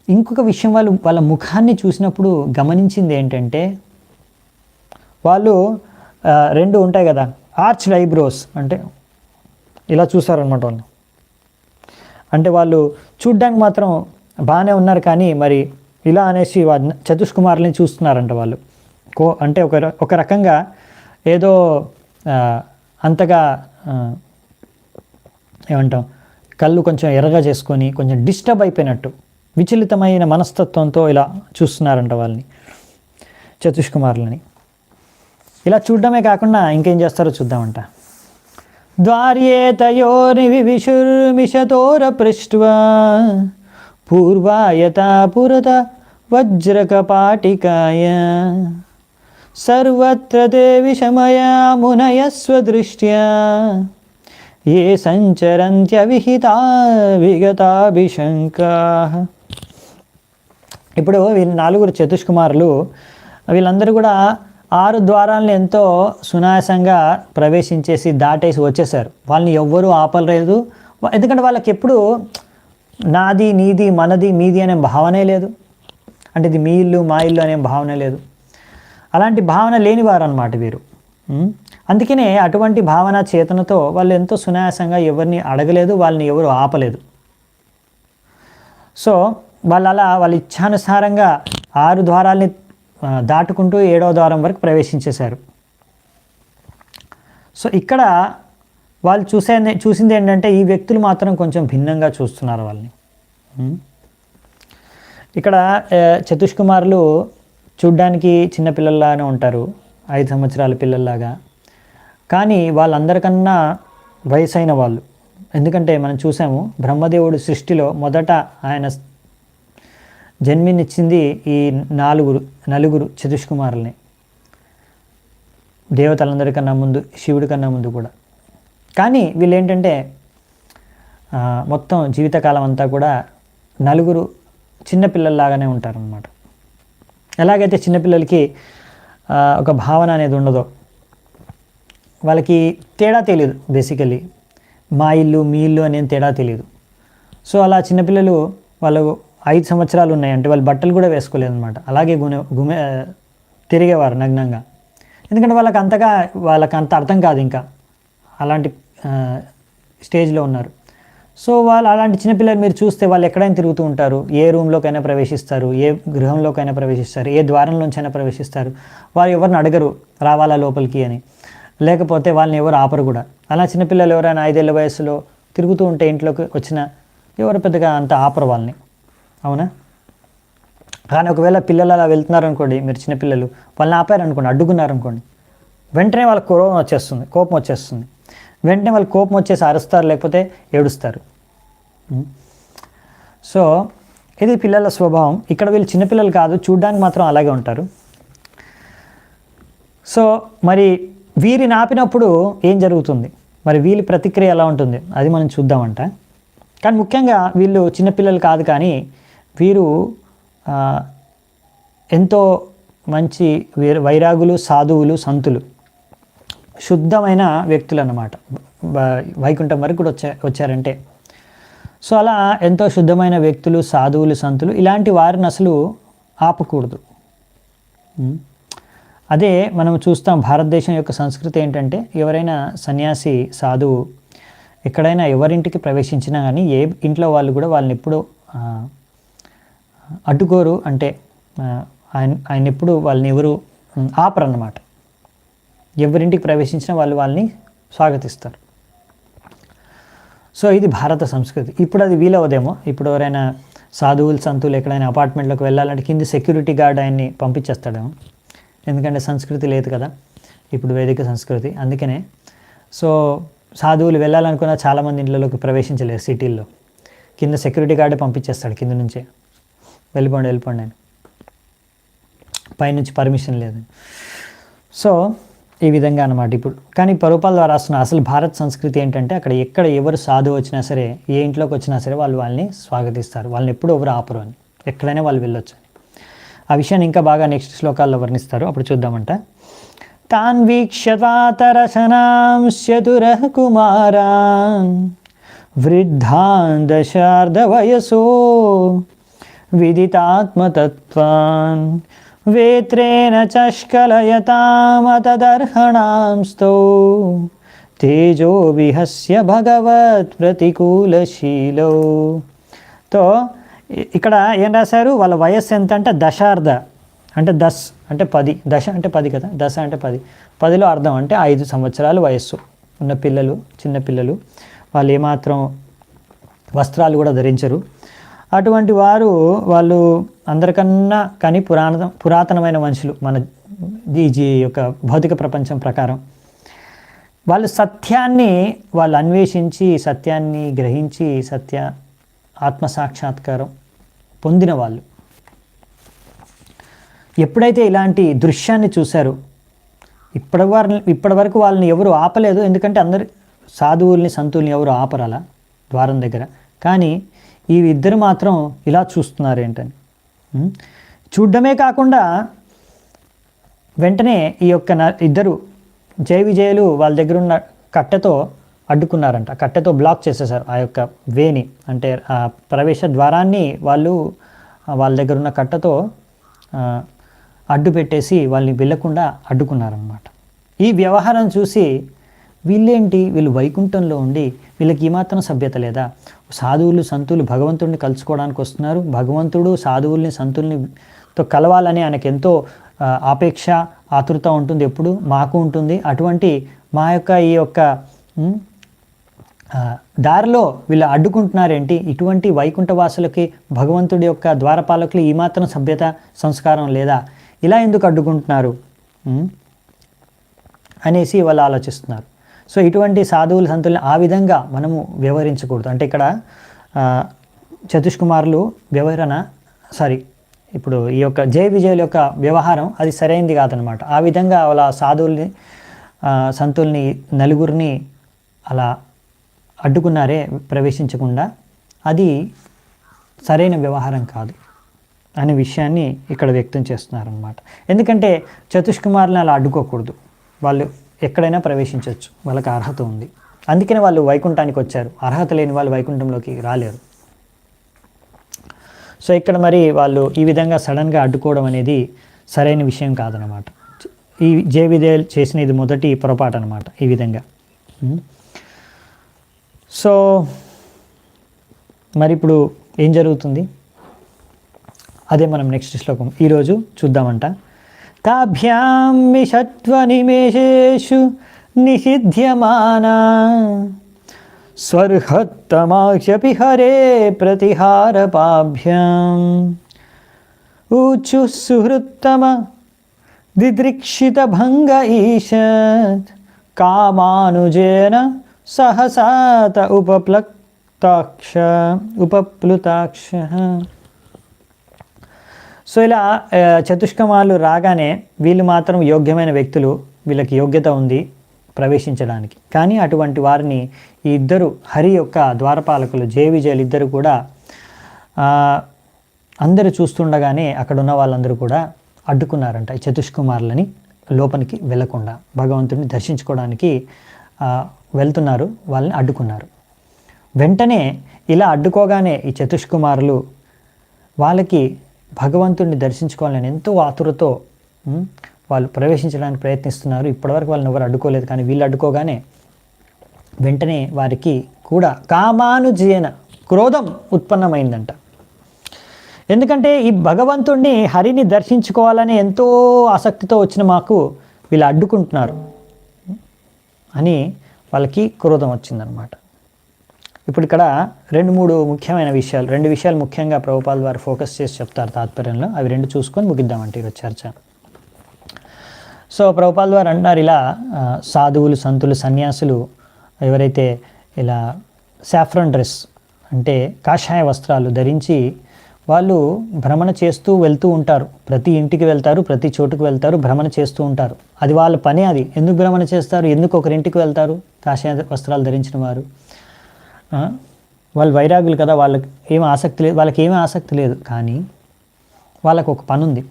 ఇంకొక విషయం, వాళ్ళ ముఖాన్ని చూసినప్పుడు గమనించింది ఏంటంటే వాళ్ళు 2 ఉంటాయి కదా ఆర్చ్డ్ ఐబ్రోస్, అంటే ఇలా చూసారనమాట వాళ్ళు. అంటే వాళ్ళు చూడ్డానికి మాత్రం బాగానే ఉన్నారు కానీ మరి ఇలా అనేసి చతుష్కుమారులని చూస్తున్నారంట వాళ్ళు. అంటే ఒక రకంగా ఏదో అంతగా ఏమంటాం, కళ్ళు కొంచెం ఎర్రగా చేసుకొని కొంచెం డిస్టర్బ్ అయిపోయినట్టు, విచలితమైన మనస్తత్వంతో ఇలా చూస్తున్నారంట వాళ్ళని, చతుష్కుమారులని. ఇలా చూడడమే కాకుండా ఇంకేం చేస్తారో చూద్దామంట. ద్వార్యే తయోర్నివిశుర్మిషతోర పృష్ట్వా పూర్వాయతా పురత వజ్రకపాటికాయ సర్వత్ర తే విషమయా మునయస్వదృష్ట్యా ఏ సంచరంత్యవిహితా విగతాభిశంకాః. ఇప్పుడు వీళ్ళు 4 చతుష్కుమారులు, వీళ్ళందరూ కూడా 6 ద్వారాలను ఎంతో సునాయాసంగా ప్రవేశించేసి దాటేసి వచ్చేసారు. వాళ్ళని ఎవ్వరూ ఆపలేదు. ఎందుకంటే వాళ్ళకి ఎప్పుడు నాది, నీది, మనది, మీది అనే భావనే లేదు. అంటే ఇది మీ ఇల్లు, మా ఇల్లు అనే భావన లేదు. అలాంటి భావన లేనివారు అన్నమాట వీరు. అందుకనే అటువంటి భావన చేతనతో వాళ్ళు ఎంతో సునాయాసంగా ఎవరిని అడగలేదు, వాళ్ళని ఎవరు ఆపలేదు. సో వాళ్ళ ఇచ్ఛానుసారంగా 6 ద్వారాల్ని దాటుకుంటూ 7వ ద్వారం వరకు ప్రవేశించేశారు. సో ఇక్కడ వాళ్ళు చూసింది ఏంటంటే ఈ వ్యక్తులు మాత్రం కొంచెం భిన్నంగా చూస్తున్నారు వాళ్ళని. ఇక్కడ చతుష్కుమారులు చూడ్డానికి చిన్నపిల్లల్లాగానే ఉంటారు, 5 సంవత్సరాల పిల్లల్లాగా. కానీ వాళ్ళందరికన్నా వయసైన వాళ్ళు. ఎందుకంటే మనం చూసాము బ్రహ్మదేవుడు సృష్టిలో మొదట ఆయన జన్మినిచ్చింది ఈ 4 చతుష్కుమారుల్ని. దేవతలందరికన్నా ముందు, శివుడి కన్నా ముందు కూడా. కానీ వీళ్ళు ఏంటంటే మొత్తం జీవితకాలం అంతా కూడా నలుగురు చిన్నపిల్లల్లాగానే ఉంటారనమాట. ఎలాగైతే చిన్నపిల్లలకి ఒక భావన అనేది ఉండదో, వాళ్ళకి తేడా తెలియదు, బేసికలీ మా ఇల్లు మీ ఇల్లు అనేది తేడా తెలియదు. సో అలా చిన్నపిల్లలు వాళ్ళు 5 సంవత్సరాలు ఉన్నాయంటే వాళ్ళు బట్టలు కూడా వేసుకోలేదు అనమాట. అలాగే తిరిగేవారు నగ్నంగా. ఎందుకంటే వాళ్ళకి అంత అర్థం కాదు, ఇంకా అలాంటి స్టేజ్లో ఉన్నారు. సో వాళ్ళు అలాంటి చిన్నపిల్లలు మీరు చూస్తే వాళ్ళు ఎక్కడైనా తిరుగుతూ ఉంటారు, ఏ రూమ్లోకైనా ప్రవేశిస్తారు, ఏ గృహంలోకైనా ప్రవేశిస్తారు, ఏ ద్వారంలోంచైనా ప్రవేశిస్తారు. వారు ఎవరిని అడగరు రావాలా లోపలికి అని, లేకపోతే వాళ్ళని ఎవరు ఆపరు కూడా. అలా చిన్నపిల్లలు ఎవరైనా 5 ఏళ్ళ వయసులో తిరుగుతూ ఉంటే ఇంట్లోకి వచ్చిన ఎవరు పెద్దగా అంత ఆపరు వాళ్ళని, అవునా? కానీ ఒకవేళ పిల్లలు అలా వెళ్తున్నారనుకోండి, మీరు చిన్నపిల్లలు వాళ్ళని ఆపారనుకోండి, అడ్డుకున్నారనుకోండి, వెంటనే వాళ్ళకి కోపం వచ్చేస్తుంది. వెంటనే వాళ్ళు కోపం వచ్చేసి అరుస్తారు, లేకపోతే ఏడుస్తారు. సో ఇది పిల్లల స్వభావం. ఇక్కడ వీళ్ళు చిన్నపిల్లలు కాదు, చూడ్డానికి మాత్రం అలాగే ఉంటారు. సో మరి వీరిని ఆపినప్పుడు ఏం జరుగుతుంది, మరి వీళ్ళ ప్రతిక్రియ ఎలా ఉంటుంది, అది మనం చూద్దామంట. కానీ ముఖ్యంగా వీళ్ళు చిన్నపిల్లలు కాదు, కానీ వీరు ఎంతో మంచి వైరాగులు, సాధువులు, సంతులు, శుద్ధమైన వ్యక్తులు అన్నమాట. వైకుంఠం వరకు కూడా వచ్చారంటే. సో అలా ఎంతో శుద్ధమైన వ్యక్తులు, సాధువులు, సంతులు, ఇలాంటి వారిని అసలు ఆపకూడదు. అదే మనం చూస్తాం భారతదేశం యొక్క సంస్కృతి ఏంటంటే, ఎవరైనా సన్యాసి, సాధువు ఎక్కడైనా ఎవరింటికి ప్రవేశించినా కానీ ఏ ఇంట్లో వాళ్ళు కూడా వాళ్ళని ఎప్పుడూ అడ్డుకోరు. అంటే ఆయన ఎప్పుడు వాళ్ళని ఎవరు ఆపరన్నమాట. ఎవరింటికి ప్రవేశించినా వాళ్ళని స్వాగతిస్తారు. సో ఇది భారత సంస్కృతి. ఇప్పుడు అది వీలవదేమో. ఇప్పుడు ఎవరైనా సాధువులు, సంతులు ఎక్కడైనా అపార్ట్మెంట్లోకి వెళ్ళాలంటే కింద సెక్యూరిటీ గార్డ్ ఆయన్ని పంపించేస్తాడేమో, ఎందుకంటే సంస్కృతి లేదు కదా ఇప్పుడు, వేదిక సంస్కృతి. అందుకనే సో సాధువులు వెళ్ళాలనుకున్న చాలామంది ఇంట్లోకి ప్రవేశించలేరు సిటీల్లో. కింద సెక్యూరిటీ గార్డే పంపించేస్తాడు, కింద నుంచే వెళ్ళిపోండి అని, పైనుంచి పర్మిషన్ లేదు. సో ఈ విధంగా అన్నమాట. ఇప్పుడు కానీ ప్రభుపాల్ ద్వారా రాస్తున్న అసలు భారత సంస్కృతి ఏంటంటే, ఎక్కడ ఎవరు సాధువు వచ్చినా సరే, ఏ ఇంట్లోకి వచ్చినా సరే వాళ్ళని స్వాగతిస్తారు. వాళ్ళని ఎప్పుడు ఎవరు ఆపరు అని, ఎక్కడైనా వాళ్ళు వెళ్ళొచ్చు. ఆ విషయాన్ని ఇంకా బాగా నెక్స్ట్ శ్లోకాల్లో వర్ణిస్తారు, అప్పుడు చూద్దామంట. తాన్ వీక్షతాతరశనాంశ్చతురః కుమారాన్ వృద్ధాన్ దశార్ధ వయసో విదితాత్మతత్వాన్ వేత్రేణ చష్కలయతామతదర్హణాంస్తో తేజో విహస్య భగవత్ ప్రతికూలశీలో. తో ఇక్కడ ఏం రాశారు, వాళ్ళ వయస్సు ఎంత అంటే దశార్ధ అంటే 10 అంటే 10, దశ అంటే 10 కదా, దశ అంటే 10, 10లో అర్థం అంటే 5 సంవత్సరాలు వయస్సు ఉన్న పిల్లలు, చిన్నపిల్లలు. వాళ్ళు ఏమాత్రం వస్త్రాలు కూడా ధరించరు. అటువంటి వాళ్ళు అందరికన్నా కానీ పురాతనమైన మనుషులు మన ఈ యొక్క భౌతిక ప్రపంచం ప్రకారం. వాళ్ళు సత్యాన్ని అన్వేషించి, సత్యాన్ని గ్రహించి, ఆత్మసాక్షాత్కారం పొందిన వాళ్ళు. ఎప్పుడైతే ఇలాంటి దృశ్యాన్ని చూశారో, ఇప్పటి వరకు వాళ్ళని ఎవరు ఆపలేదు. ఎందుకంటే అందరు సాధువుల్ని, సంతుల్ని ఎవరు ఆపరాల ద్వారం దగ్గర. కానీ ఈ ఇద్దరు మాత్రం ఇలా చూస్తున్నారు ఏంటని. చూడడమే కాకుండా వెంటనే ఈ యొక్క ఇద్దరు జయ విజయులు వాళ్ళ దగ్గర ఉన్న కట్టెతో అడ్డుకున్నారంట. కట్టెతో బ్లాక్ చేసేసారు ఆ యొక్క వేని, అంటే ఆ ప్రవేశ ద్వారాన్ని వాళ్ళ దగ్గర ఉన్న కట్టెతో అడ్డు పెట్టేసి వాళ్ళని వెళ్ళకుండా అడ్డుకున్నారనమాట. ఈ వ్యవహారం చూసి వీళ్ళు వైకుంఠంలో ఉండి వీళ్ళకి ఏమాత్రం సభ్యత లేదా? సాధువులు, సంతులు భగవంతుడిని కలుసుకోవడానికి వస్తున్నారు. భగవంతుడు సాధువుల్ని, సంతుల్నితో కలవాలని ఆయనకు ఎంతో ఆపేక్ష, ఆతృత ఉంటుంది, ఎప్పుడు మాకు ఉంటుంది. అటువంటి మా యొక్క ఈ యొక్క దారిలో వీళ్ళు అడ్డుకుంటున్నారేంటి? ఇటువంటి వైకుంఠవాసులకి, భగవంతుడి యొక్క ద్వారపాలకులు ఏమాత్రం సభ్యత, సంస్కారం లేదా? ఇలా ఎందుకు అడ్డుకుంటున్నారు అనేసి వాళ్ళు ఆలోచిస్తున్నారు. సో ఇటువంటి సాధువులు, సంతుల్ని ఆ విధంగా మనము వ్యవహరించకూడదు. అంటే ఇక్కడ చతుష్కుమారులు ఇప్పుడు ఈ యొక్క జయ విజయుల యొక్క వ్యవహారం అది సరైనది కాదనమాట. ఆ విధంగా వాళ్ళ సాధువుల్ని సంతుల్ని నలుగురిని అలా అడ్డుకున్నారే ప్రవేశించకుండా, అది సరైన వ్యవహారం కాదు అనే విషయాన్ని ఇక్కడ వ్యక్తం చేస్తున్నారనమాట. ఎందుకంటే చతుష్కుమారులను అలా అడ్డుకోకూడదు, వాళ్ళు ఎక్కడైనా ప్రవేశించవచ్చు, వాళ్ళకి అర్హత ఉంది. అందుకనే వాళ్ళు వైకుంఠానికి వచ్చారు. అర్హత లేని వాళ్ళు వైకుంఠంలోకి రాలేరు. సో ఇక్కడ మరి వాళ్ళు ఈ విధంగా సడన్గా అడ్డుకోవడం అనేది సరైన విషయం కాదనమాట. ఈ జయ విజయులు చేసిన ఇది మొదటి పొరపాటు అనమాట ఈ విధంగా. సో మరి ఇప్పుడు ఏం జరుగుతుంది అదే మనం నెక్స్ట్ శ్లోకం ఈరోజు చూద్దామంట. తాభ్యాం విషత్వనిమేషేషు నిషిధ్యమానా స్వర్హత్తమాహ్యపి హరే ప్రతిహారపాభ్యాం ఊచు సుహృత్తమ దిదృక్షిత భంగ ఈషత్ కామానుజేన సహసాత ఉపప్లుతాక్ష. సో ఇలా చతుష్కమాలు రాగానే వీళ్ళు మాత్రం యోగ్యమైన వ్యక్తులు, వీళ్ళకి యోగ్యత ఉంది ప్రవేశించడానికి. కానీ అటువంటి వారిని ఈ ఇద్దరు హరి యొక్క ద్వారపాలకులు జయ విజయులు ఇద్దరు కూడా అందరూ చూస్తుండగానే అక్కడ ఉన్న వాళ్ళందరూ కూడా అడ్డుకున్నారంట ఈ చతుష్కుమారులని లోపలికి వెళ్ళకుండా. భగవంతుడిని దర్శించుకోవడానికి వెళ్తున్నారు, వాళ్ళని అడ్డుకున్నారు. వెంటనే ఇలా అడ్డుకోగానే ఈ చతుష్కుమారులు వాళ్ళకి భగవంతుడిని దర్శించుకోవాలని ఎంతో ఆతురతో వాళ్ళు ప్రవేశించడానికి ప్రయత్నిస్తున్నారు. ఇప్పటివరకు వాళ్ళని ఎవరు అడ్డుకోలేదు, కానీ వీళ్ళు అడ్డుకోగానే వెంటనే వారికి కూడా కామానుజేన క్రోధం ఉత్పన్నమైందంట. ఎందుకంటే ఈ భగవంతుడిని హరిని దర్శించుకోవాలని ఎంతో ఆసక్తితో వచ్చిన మాకు వీళ్ళు అడ్డుకుంటున్నారు అని వాళ్ళకి క్రోధం వచ్చిందనమాట. ఇప్పుడు ఇక్కడ రెండు విషయాలు ముఖ్యంగా ప్రభుపాద వారు ఫోకస్ చేసి చెప్తారు తాత్పర్యంలో. అవి రెండు చూసుకొని ముగిద్దామంటే ఈరోజు చర్చ. సో ప్రభుపాద వారు అంటున్నారు, ఇలా సాధువులు సంతులు సన్యాసులు ఎవరైతే ఇలా సాఫ్రాన్ డ్రెస్ అంటే కాషాయ వస్త్రాలు ధరించి వాళ్ళు భ్రమణ చేస్తూ వెళ్తూ ఉంటారు. ప్రతి ఇంటికి వెళ్తారు, ప్రతి చోటుకు వెళ్తారు, భ్రమణ చేస్తూ ఉంటారు. అది వాళ్ళ పని. అది ఎందుకు భ్రమణ చేస్తారు, ఎందుకు ఒకరింటికి వెళ్తారు కాషాయ వస్త్రాలు ధరించిన వారు? వాళ్ళు వైరాగులు కదా, వాళ్ళకి ఏమీ ఆసక్తి లేదు. కానీ వాళ్ళకు ఒక పని ఉంది.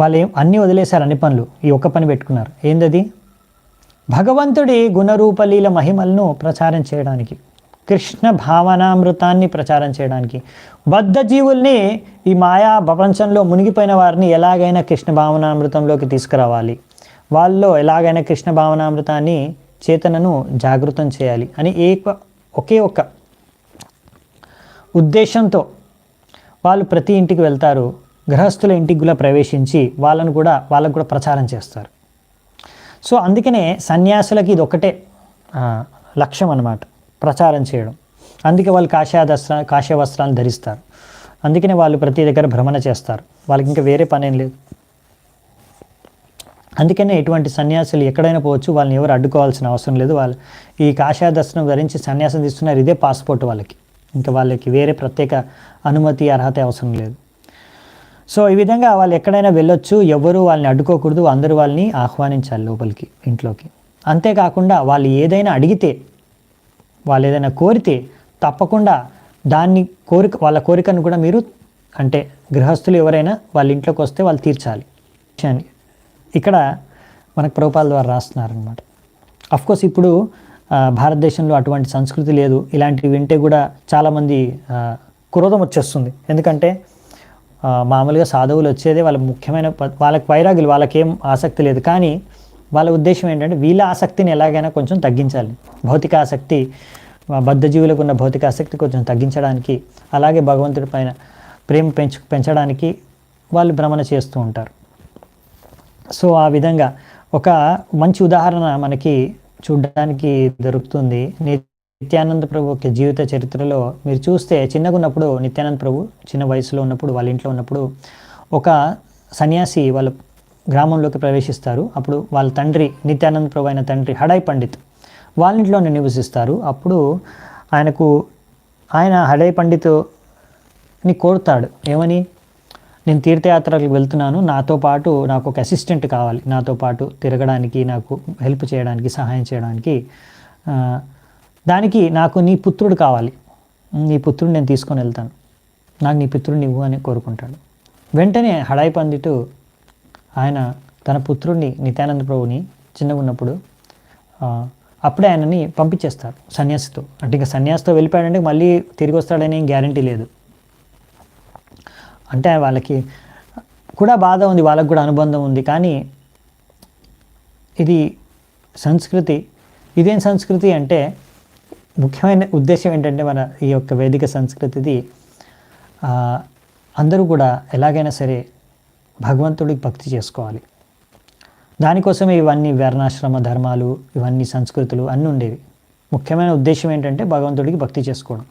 వాళ్ళు అన్నీ వదిలేశారు, అన్ని పనులు, ఈ ఒక్క పని పెట్టుకున్నారు. ఏందది? భగవంతుడి గుణరూపలీల మహిమలను ప్రచారం చేయడానికి, కృష్ణ భావనామృతాన్ని ప్రచారం చేయడానికి, బద్ధ జీవుల్ని ఈ మాయా ప్రపంచంలో మునిగిపోయిన వారిని ఎలాగైనా కృష్ణ భావనామృతంలోకి తీసుకురావాలి, వాళ్ళలో ఎలాగైనా కృష్ణ భావనామృతాన్ని చేతనను జాగృతం చేయాలి అని ఒకే ఒక్క ఉద్దేశంతో వాళ్ళు ప్రతి ఇంటికి వెళ్తారు. గృహస్థుల ఇంటికి కూడా ప్రవేశించి వాళ్ళకు కూడా ప్రచారం చేస్తారు. సో అందుకనే సన్యాసులకి ఇది ఒకటే లక్ష్యం అన్నమాట, ప్రచారం చేయడం. అందుకే వాళ్ళు కాషాయ వస్త్రాలను ధరిస్తారు. అందుకనే వాళ్ళు ప్రతి దగ్గర భ్రమణ చేస్తారు. వాళ్ళకి ఇంకా వేరే పనేం లేదు. అందుకనే ఇటువంటి సన్యాసులు ఎక్కడైనా పోవచ్చు, వాళ్ళని ఎవరు అడ్డుకోవాల్సిన అవసరం లేదు. వాళ్ళు ఈ కాషాయ దర్శనం ధరించి సన్యాసం తీస్తున్నారు, ఇదే పాస్పోర్ట్ వాళ్ళకి. ఇంకా వాళ్ళకి వేరే ప్రత్యేక అనుమతి అర్హత అవసరం లేదు. సో ఈ విధంగా వాళ్ళు ఎక్కడైనా వెళ్ళొచ్చు, ఎవరు వాళ్ళని అడ్డుకోకూడదు, అందరూ వాళ్ళని ఆహ్వానించాలి లోపలికి, ఇంట్లోకి. అంతేకాకుండా వాళ్ళు ఏదైనా అడిగితే, వాళ్ళు ఏదైనా కోరితే తప్పకుండా వాళ్ళ కోరికను కూడా మీరు, అంటే గృహస్థులు ఎవరైనా వాళ్ళ ఇంట్లోకి వస్తే వాళ్ళు తీర్చాలి విషయాన్ని ఇక్కడ మనకు ప్రభుపాద ద్వారా రాస్తున్నారనమాట. అఫ్కోర్స్ ఇప్పుడు భారతదేశంలో అటువంటి సంస్కృతి లేదు. ఇలాంటివి వింటే కూడా చాలామంది క్రోధం వచ్చేస్తుంది. ఎందుకంటే మామూలుగా సాధువులు వచ్చేదే వాళ్ళ ముఖ్యమైన వాళ్ళకి వైరాగ్యులు, వాళ్ళకేం ఆసక్తి లేదు. కానీ వాళ్ళ ఉద్దేశం ఏంటంటే వీళ్ళ ఆసక్తిని ఎలాగైనా కొంచెం తగ్గించాలి. భౌతిక ఆసక్తి, బద్ధజీవులకు ఉన్న భౌతిక ఆసక్తి కొంచెం తగ్గించడానికి, అలాగే భగవంతుడి పైన ప్రేమ పెంచడానికి వాళ్ళు భ్రమణ చేస్తూ ఉంటారు. సో ఆ విధంగా ఒక మంచి ఉదాహరణ మనకి చూడడానికి దొరుకుతుంది. నిత్యానంద ప్రభు యొక్క జీవిత చరిత్రలో మీరు చూస్తే, చిన్నగా ఉన్నప్పుడు నిత్యానంద ప్రభు చిన్న వయసులో ఉన్నప్పుడు, వాళ్ళ ఇంట్లో ఉన్నప్పుడు ఒక సన్యాసి వాళ్ళ గ్రామంలోకి ప్రవేశిస్తారు. అప్పుడు వాళ్ళ తండ్రి, నిత్యానంద ప్రభు అయిన తండ్రి హడాయ్ పండిత్ వాళ్ళ ఇంట్లోనే నివసిస్తారు. అప్పుడు ఆయన హడాయ్ పండిత్ని కోరుతాడు, ఏమని, నేను తీర్థయాత్రలకు వెళ్తున్నాను, నాతో పాటు నాకు ఒక అసిస్టెంట్ కావాలి, నాతో పాటు తిరగడానికి, నాకు హెల్ప్ చేయడానికి, సహాయం చేయడానికి. దానికి నాకు నీ పుత్రుడు కావాలి, నీ పుత్రుడు నేను తీసుకొని వెళ్తాను, నాకు నీ పుత్రుడిని ఇవ్వు అని కోరుకుంటాడు. వెంటనే హడాయి పండితు ఆయన తన పుత్రుడిని నిత్యానంద ప్రభుని చిన్నగా ఉన్నప్పుడు అప్పుడే ఆయనని పంపించేస్తారు సన్యాసితో. అంటే ఇంకా సన్యాసితో వెళ్ళిపోయాడంటే మళ్ళీ తిరిగి వస్తాడని గ్యారంటీ లేదు. అంటే వాళ్ళకి కూడా బాధ ఉంది, వాళ్ళకు కూడా అనుబంధం ఉంది. కానీ ఇది సంస్కృతి. ఇదేం సంస్కృతి అంటే ముఖ్యమైన ఉద్దేశం ఏంటంటే మన ఈ యొక్క వేదిక సంస్కృతిది అందరూ కూడా ఎలాగైనా సరే భగవంతుడికి భక్తి చేసుకోవాలి. దానికోసమే ఇవన్నీ వర్ణాశ్రమ ధర్మాలు, ఇవన్నీ సంస్కృతులు అన్నీ ఉండేవి. ముఖ్యమైన ఉద్దేశం ఏంటంటే భగవంతుడికి భక్తి చేసుకోవడం.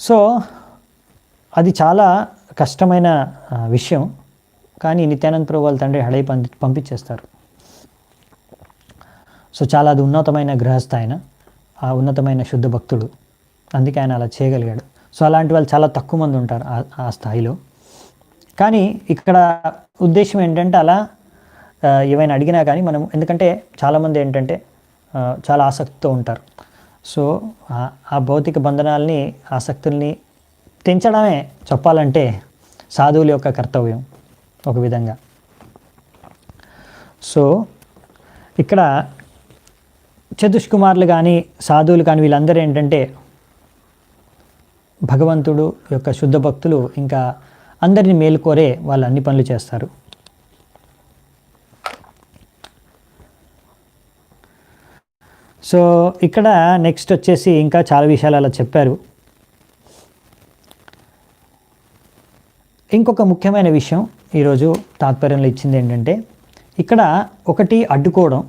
సో అది చాలా కష్టమైన విషయం. కానీ నిత్యానంద ప్రభు వాళ్ళ తండ్రి హడై పంపించేస్తారు. సో చాలా అది ఉన్నతమైన గృహస్థ ఆయన, ఆ ఉన్నతమైన శుద్ధ భక్తుడు, అందుకే ఆయన అలా చేయగలిగాడు. సో అలాంటి వాళ్ళు చాలా తక్కువ మంది ఉంటారు ఆ స్థాయిలో. కానీ ఇక్కడ ఉద్దేశం ఏంటంటే అలా ఏమైనా అడిగినా కానీ మనం, ఎందుకంటే చాలామంది ఏంటంటే చాలా ఆసక్తితో ఉంటారు. సో ఆ భౌతిక బంధనాల్ని, ఆసక్తుల్ని తెంచడమే చెప్పాలంటే సాధువుల యొక్క కర్తవ్యం ఒక విధంగా. సో ఇక్కడ చతుష్కుమారులు కానీ సాధువులు కానీ వీళ్ళందరూ ఏంటంటే భగవంతుడు యొక్క శుద్ధ భక్తులు, ఇంకా అందరినీ మేలుకోరే వాళ్ళు అన్ని పనులు చేస్తారు. సో ఇక్కడ నెక్స్ట్ వచ్చేసి ఇంకా చాలా విషయాలు అలా చెప్పారు. ఇంకొక ముఖ్యమైన విషయం ఈరోజు తాత్పర్యంలో ఇచ్చింది ఏంటంటే, ఇక్కడ ఒకటి అడ్డుకోవడం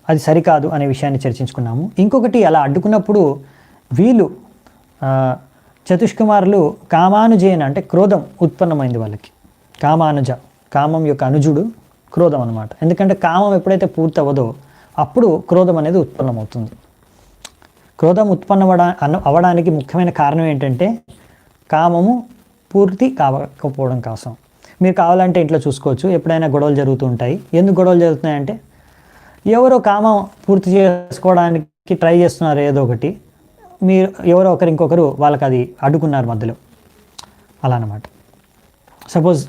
అది సరికాదు అనే విషయాన్ని చర్చించుకున్నాము. ఇంకొకటి అలా అడ్డుకున్నప్పుడు వీళ్ళు చతుష్కుమారులు కామానుజేన, అంటే క్రోధం ఉత్పన్నమైంది వాళ్ళకి. కామానుజ, కామం యొక్క అనుజుడు క్రోధం అనమాట. ఎందుకంటే కామం ఎప్పుడైతే పూర్తి అవ్వదో అప్పుడు క్రోధం అనేది ఉత్పన్నమవుతుంది. క్రోధం అవ్వడానికి ముఖ్యమైన కారణం ఏంటంటే కామము పూర్తి కావకపోవడం కోసం. మీరు కావాలంటే ఇంట్లో చూసుకోవచ్చు, ఎప్పుడైనా గొడవలు జరుగుతూ ఉంటాయి. ఎందుకు గొడవలు జరుగుతున్నాయంటే ఎవరో కామం పూర్తి చేసుకోవడానికి ట్రై చేస్తున్నారు ఏదో ఒకటి, మీరు ఎవరో ఒకరు ఇంకొకరు వాళ్ళకి అది అడ్డుకున్నారు మధ్యలో, అలా అన్నమాట. సపోజ్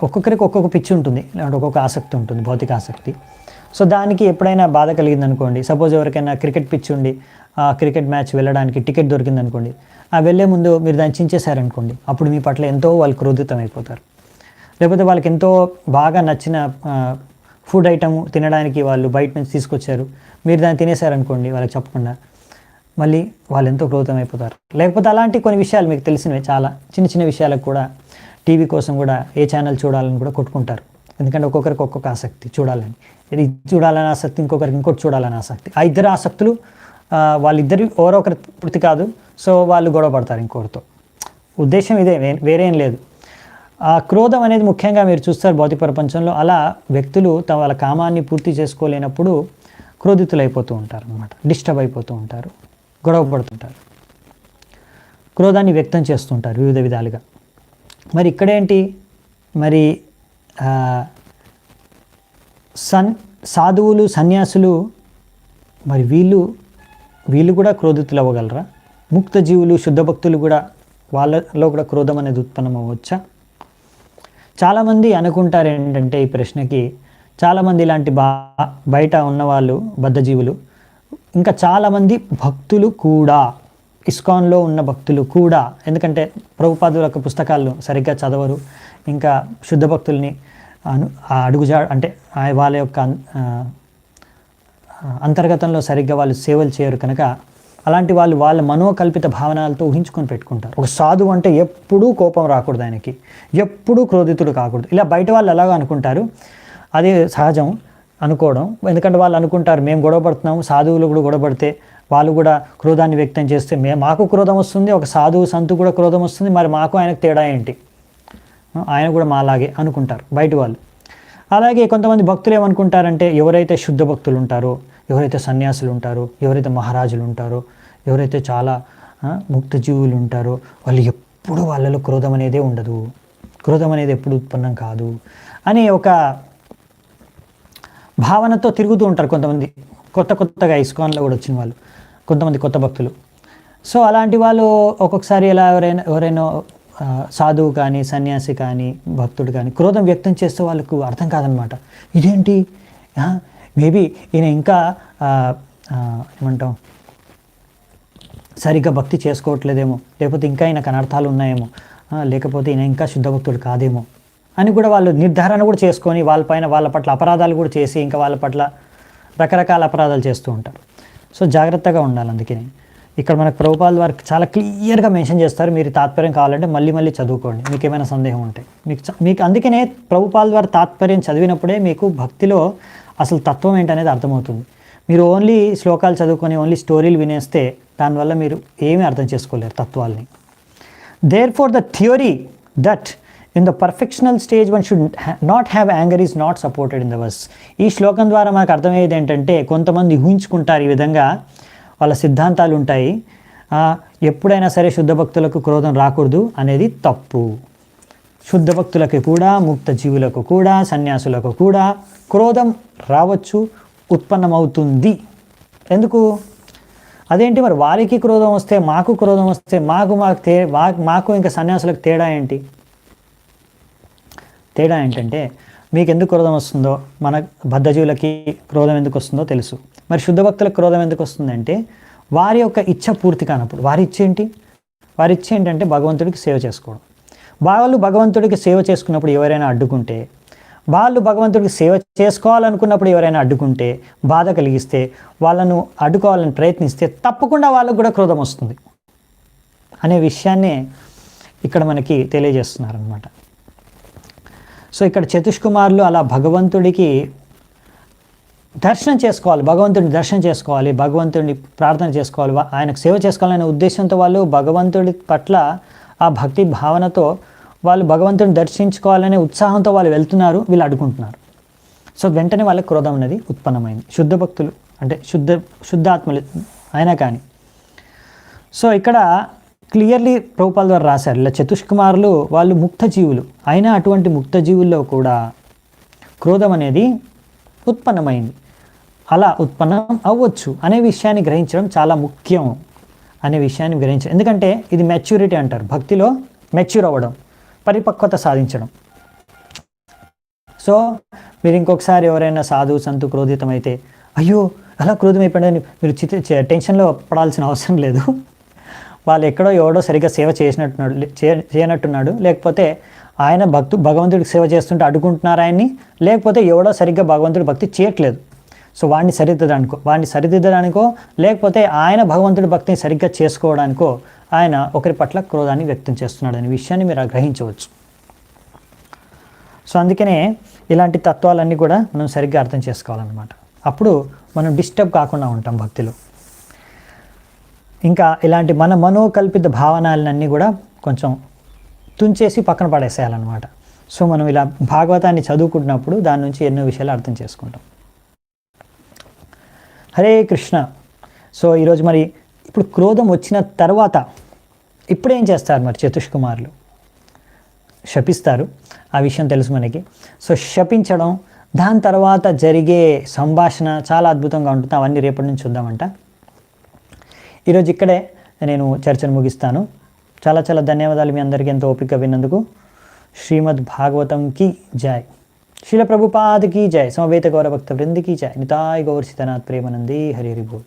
ఒక్కొక్కరికి ఒక్కొక్క పిచ్చి ఉంటుంది, లేదంటే ఒక్కొక్క ఆసక్తి ఉంటుంది, భౌతిక ఆసక్తి. సో దానికి ఎప్పుడైనా బాధ కలిగింది అనుకోండి, సపోజ్ ఎవరికైనా క్రికెట్ పిచ్చి ఉండి ఆ క్రికెట్ మ్యాచ్ వెళ్ళడానికి టికెట్ దొరికింది అనుకోండి, ఆ వెళ్ళే ముందు మీరు దాన్ని చించేశారనుకోండి, అప్పుడు మీ పట్ల ఎంతో వాళ్ళు క్రోధితం అయిపోతారు. లేకపోతే వాళ్ళకి ఎంతో బాగా నచ్చిన ఫుడ్ ఐటమ్ తినడానికి వాళ్ళు బయట నుంచి తీసుకొచ్చారు, మీరు దాన్ని తినేశారనుకోండి వాళ్ళకి చెప్పకుండా, మళ్ళీ వాళ్ళు ఎంతో క్రోధితం అయిపోతారు. లేకపోతే అలాంటి కొన్ని విషయాలు మీకు తెలిసినవి, చాలా చిన్న చిన్న విషయాలకు కూడా టీవీ కోసం కూడా ఏ ఛానల్ చూడాలని కూడా కొట్టుకుంటారు. ఎందుకంటే ఒక్కొక్కరికి ఒక్కొక్క ఆసక్తి చూడాలని, ఇది చూడాలని ఆసక్తి, ఇంకొకరికి ఇంకోటి చూడాలని ఆసక్తి. ఆ ఇద్దరు ఆసక్తులు వాళ్ళిద్దరు ఎవరో ఒకరి పూర్తి కాదు. సో వాళ్ళు గొడవ పడతారు ఇంకొకరితో. ఉద్దేశం ఇదే, వేరేం లేదు. ఆ క్రోధం అనేది ముఖ్యంగా మీరు చూస్తారు భౌతిక ప్రపంచంలో, అలా వ్యక్తులు వాళ్ళ కామాన్ని పూర్తి చేసుకోలేనప్పుడు క్రోధితులైపోతూ ఉంటారు అన్నమాట, డిస్టర్బ్ అయిపోతూ ఉంటారు, గొడవ పడుతుంటారు, క్రోధాన్ని వ్యక్తం చేస్తుంటారు వివిధ విధాలుగా. మరి ఇక్కడేంటి, మరి సాధువులు సన్యాసులు మరి వీళ్ళు కూడా క్రోధితులు అవ్వగలరా? ముక్త జీవులు శుద్ధ భక్తులు కూడా వాళ్ళలో కూడా క్రోధం అనేది ఉత్పన్నం అవ్వచ్చా? చాలామంది అనుకుంటారు ఏంటంటే ఈ ప్రశ్నకి, చాలామంది ఇలాంటి బయట ఉన్నవాళ్ళు బద్ధజీవులు, ఇంకా చాలామంది భక్తులు కూడా, ఇస్కాన్లో ఉన్న భక్తులు కూడా, ఎందుకంటే ప్రభుపాదుల యొక్క పుస్తకాలను సరిగ్గా చదవరు, ఇంకా శుద్ధ భక్తుల్ని అంటే వాళ్ళ యొక్క అంతర్గతంలో సరిగ్గా వాళ్ళు సేవలు చేయరు కనుక అలాంటి వాళ్ళు వాళ్ళ మనోకల్పిత భావనాలతో ఊహించుకొని పెట్టుకుంటారు. ఒక సాధువు అంటే ఎప్పుడూ కోపం రాకూడదు, ఆయనకి ఎప్పుడూ క్రోధితుడు కాకూడదు, ఇలా బయట వాళ్ళు ఎలాగో అనుకుంటారు. అది సహజం అనుకోవడం, ఎందుకంటే వాళ్ళు అనుకుంటారు మేము గొడవ పడుతున్నాము, సాధువులు కూడా గొడవ పడితే వాళ్ళు కూడా క్రోధాన్ని వ్యక్తం చేస్తే మాకు క్రోధం వస్తుంది, ఒక సాధువు సంతు కూడా క్రోధం వస్తుంది, మరి మాకు ఆయనకు తేడా ఏంటి, ఆయన కూడా మాలాగే అనుకుంటారు బయట వాళ్ళు. అలాగే కొంతమంది భక్తులు ఏమనుకుంటారంటే, ఎవరైతే శుద్ధ భక్తులు ఉంటారో, ఎవరైతే సన్యాసులు ఉంటారో, ఎవరైతే మహారాజులు ఉంటారో, ఎవరైతే చాలా ముక్త జీవులు ఉంటారో, వాళ్ళు ఎప్పుడు వాళ్ళలో క్రోధం అనేదే ఉండదు, క్రోధం అనేది ఎప్పుడు ఉత్పన్నం కాదు అని ఒక భావనతో తిరుగుతూ ఉంటారు కొంతమంది. కొత్తగా ఇస్కాన్లో కూడా వచ్చిన వాళ్ళు, కొంతమంది కొత్త భక్తులు. సో అలాంటి వాళ్ళు ఒక్కొక్కసారి ఎలా ఎవరైనా సాధువు కానీ సన్యాసి కానీ భక్తుడు కానీ క్రోధం వ్యక్తం చేస్తే వాళ్ళకు అర్థం కాదనమాట. ఇదేంటి, మేబీ ఈయన ఇంకా ఏమంటాం సరిగ్గా భక్తి చేసుకోవట్లేదేమో, లేకపోతే ఇంకా ఈయనకు అనర్థాలు ఉన్నాయేమో, లేకపోతే ఈయన ఇంకా శుద్ధ భక్తుడు కాదేమో అని కూడా వాళ్ళు నిర్ధారణ కూడా చేసుకొని వాళ్ళ పట్ల అపరాధాలు కూడా చేసి ఇంకా వాళ్ళ పట్ల రకరకాల అపరాధాలు చేస్తూ ఉంటారు. సో జాగ్రత్తగా ఉండాలి. అందుకని ఇక్కడ మనకు ప్రభుపాల్ వారు చాలా క్లియర్గా మెన్షన్ చేస్తారు. మీరు తాత్పర్యం కావాలంటే మళ్ళీ చదువుకోండి, మీకు ఏమైనా సందేహం ఉంటే. మీకు అందుకనే ప్రభుపాల్ వారు తాత్పర్యం చదివినప్పుడే మీకు భక్తిలో అసలు తత్వం ఏంటనేది అర్థమవుతుంది. మీరు ఓన్లీ శ్లోకాలు చదువుకొని ఓన్లీ స్టోరీలు వినేస్తే దానివల్ల మీరు ఏమీ అర్థం చేసుకోలేరు తత్వాల్ని. Therefore, the theory that in the perfectional stage one should not have anger is not supported in the verse. ఈ శ్లోకం ద్వారా మనకు అర్థమయ్యేది ఏంటంటే, కొంతమంది ఊహించుకుంటారు ఈ విధంగా, వాళ్ళ సిద్ధాంతాలు ఉంటాయి, ఎప్పుడైనా సరే శుద్ధ భక్తులకు క్రోధం రాకూడదు అనేది తప్పు. శుద్ధ భక్తులకు కూడా, ముక్త జీవులకు కూడా, సన్యాసులకు కూడా క్రోధం రావచ్చు, ఉత్పన్నమవుతుంది. ఎందుకు? అదేంటి మరి, వారికి క్రోధం వస్తే మాకు క్రోధం వస్తే మాకు ఇంకా సన్యాసులకు తేడా ఏంటి? తేడా ఏంటంటే, మీకు ఎందుకు క్రోధం వస్తుందో, మన బద్ధజీవులకి క్రోధం ఎందుకు వస్తుందో తెలుసు. మరి శుద్ధ భక్తులకు క్రోధం ఎందుకు వస్తుందంటే, వారి యొక్క ఇచ్చ పూర్తి కానప్పుడు. వారి ఇచ్చ ఏంటంటే భగవంతుడికి సేవ చేసుకోవడం. వాళ్ళు భగవంతుడికి సేవ చేసుకున్నప్పుడు ఎవరైనా అడ్డుకుంటే, వాళ్ళు భగవంతుడికి సేవ చేసుకోవాలనుకున్నప్పుడు ఎవరైనా అడ్డుకుంటే, బాధ కలిగిస్తే, వాళ్ళను అడ్డుకోవాలని ప్రయత్నిస్తే తప్పకుండా వాళ్ళకు కూడా క్రోధం వస్తుంది అనే విషయాన్నే ఇక్కడ మనకి తెలియజేస్తున్నారనమాట. సో ఇక్కడ చతుష్కుమారులు అలా భగవంతుడికి దర్శనం చేసుకోవాలి, భగవంతుడిని దర్శనం చేసుకోవాలి, భగవంతుడిని ప్రార్థన చేసుకోవాలి, ఆయనకు సేవ చేసుకోవాలనే ఉద్దేశంతో వాళ్ళు భగవంతుడి పట్ల ఆ భక్తి భావనతో వాళ్ళు భగవంతుడిని దర్శించుకోవాలనే ఉత్సాహంతో వాళ్ళు వెళ్తున్నారు, వీళ్ళు అడ్డుకుంటున్నారు. సో వెంటనే వాళ్ళకి క్రోధం అనేది ఉత్పన్నమైంది. శుద్ధ భక్తులు అంటే శుద్ధాత్మలు అయినా కానీ. సో ఇక్కడ క్లియర్లీ ప్రభుపాల్ ద్వారా రాశారు, ఇలా చతుష్కుమారులు వాళ్ళు ముక్త జీవులు అయినా అటువంటి ముక్త జీవుల్లో కూడా క్రోధం అనేది ఉత్పన్నమైంది. అలా ఉత్పన్నం అవ్వచ్చు అనే విషయాన్ని గ్రహించడం చాలా ముఖ్యం అనే విషయాన్ని గ్రహించడం. ఎందుకంటే ఇది మెచ్యూరిటీ అంటారు, భక్తిలో మెచ్యూర్ అవ్వడం, పరిపక్వత సాధించడం. సో మీరు ఇంకొకసారి ఎవరైనా సాధువు సంతు క్రోధితమైతే, అయ్యో అలా క్రోధమైపోయాడని మీరు టెన్షన్లో పడాల్సిన అవసరం లేదు. వాళ్ళు ఎవడో సరిగ్గా సేవ చేయనట్టున్నాడు, లేకపోతే ఆయన భగవంతుడికి సేవ చేస్తుంటే అడ్డుకుంటున్నారు ఆయన్ని, లేకపోతే ఎవడో సరిగ్గా భగవంతుడి భక్తి చేయట్లేదు. సో వాడిని సరిదిద్దడానికో లేకపోతే ఆయన భగవంతుడి భక్తిని సరిగ్గా చేసుకోవడానికో ఆయన ఒకరి పట్ల క్రోధాన్ని వ్యక్తం చేస్తున్నాడు అనే విషయాన్ని మీరు గ్రహించవచ్చు. సో అందుకనే ఇలాంటి తత్వాలన్నీ కూడా మనం సరిగ్గా అర్థం చేసుకోవాలన్నమాట. అప్పుడు మనం డిస్టర్బ్ కాకుండా ఉంటాం భక్తిలో. ఇంకా ఇలాంటి మన మనోకల్పిత భావనలన్నీ కూడా కొంచెం తుంచేసి పక్కన పడేసేయాలన్నమాట. సో మనం ఇలా భాగవతాన్ని చదువుకుంటున్నప్పుడు దాని నుంచి ఎన్నో విషయాలు అర్థం చేసుకుంటాం. హరే కృష్ణ. సో ఈరోజు మరి ఇప్పుడు క్రోధం వచ్చిన తర్వాత ఇప్పుడేం చేస్తారు మరి చతుష్కుమారులు? శపిస్తారు, ఆ విషయం తెలుసు మనకి. సో శపించడం, దాని తర్వాత జరిగే సంభాషణ చాలా అద్భుతంగా ఉంటుంది. అవన్నీ రేపటి నుంచి చూద్దామంట. ఈరోజు ఇక్కడే నేను చర్చను ముగిస్తాను. చాలా చాలా ధన్యవాదాలు మీ అందరికీ ఎంతో ఓపిక విన్నందుకు. శ్రీమద్ భాగవతం की जय, శ్రీల ప్రభుపాద की जय, సమవేత గౌరభక్త వృంద की जय, నితాయ్ గౌర్ సీతానాథ్ ప్రేమానందే, హరి హరి బోల్.